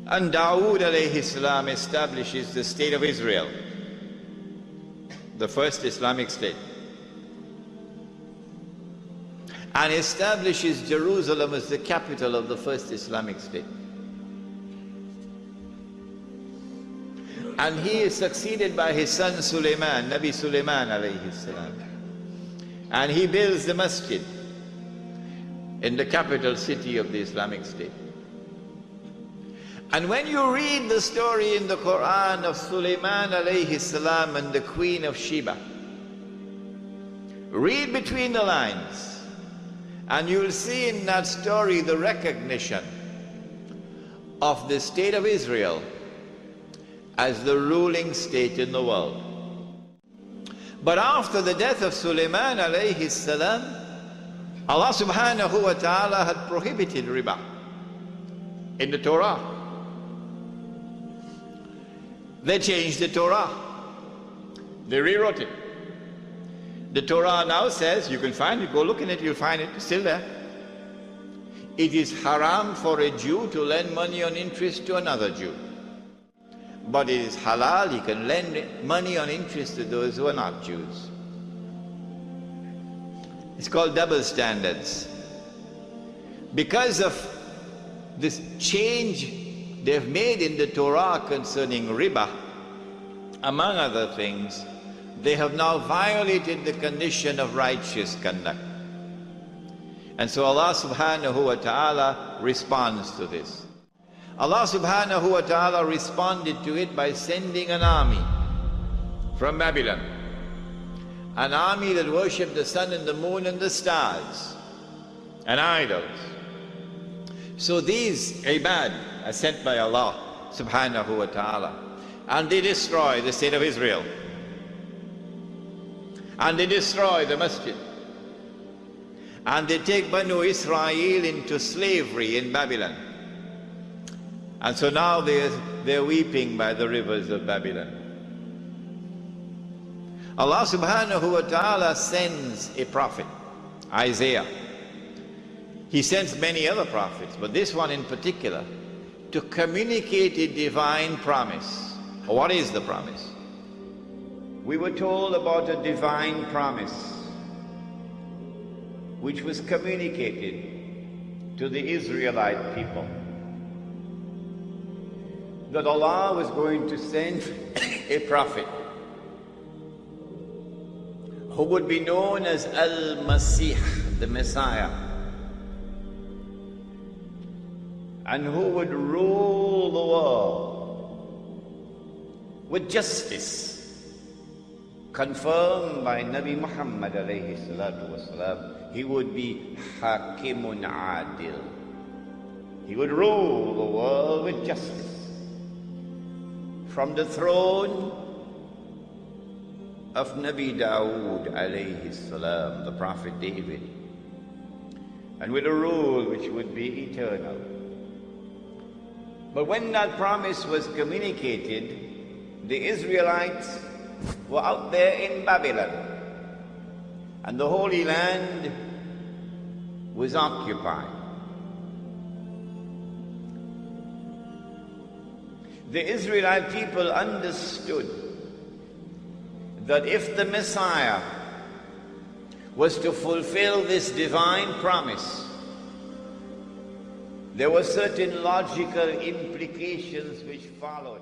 And Dawood alayhi salam establishes the state of Israel, the first Islamic state, and establishes Jerusalem as the capital of the first Islamic state. And he is succeeded by his son Sulaiman, Nabi Sulaiman alayhi salam. And he builds the masjid in the capital city of the Islamic State. And when you read the story in the Quran of Sulaiman alayhi salam and the Queen of Sheba, read between the lines, and you'll see in that story the recognition of the state of Israel as the ruling state in the world. But after the death of Sulaiman alayhi salam, Allah subhanahu wa ta'ala had prohibited riba in the Torah. They changed the Torah. They rewrote it. The Torah now says, you can find it, go look in it, you'll find it, it's still there. It is haram for a Jew to lend money on interest to another Jew. But it is halal, he can lend money on interest to those who are not Jews. It's called double standards. Because of this change they've made in the Torah concerning riba, among other things, they have now violated the condition of righteous conduct. And so Allah subhanahu wa ta'ala responds to this. Allah subhanahu wa ta'ala responded to it by sending an army from Babylon. An army that worshipped the sun and the moon and the stars and idols. So these ibad are sent by Allah subhanahu wa ta'ala, and they destroy the state of Israel, and they destroy the masjid, and they take Banu Israel into slavery in Babylon. And so now they're weeping by the rivers of Babylon. Allah subhanahu wa ta'ala sends a prophet, Isaiah. He sends many other prophets, but this one in particular, to communicate a divine promise. What is the promise? We were told about a divine promise which was communicated to the Israelite people, that Allah was going to send a prophet who would be known as Al-Masih, the Messiah, and who would rule the world with justice, confirmed by Nabi Muhammad alayhi salatu wasalam. He would be Hakimun Adil. He would rule the world with justice. From the throne of Nabi Dawood alayhi salam, the Prophet David, and with a rule which would be eternal. But when that promise was communicated, the Israelites were out there in Babylon, and the Holy Land was occupied. The Israelite people understood that if the Messiah was to fulfill this divine promise, there were certain logical implications which followed.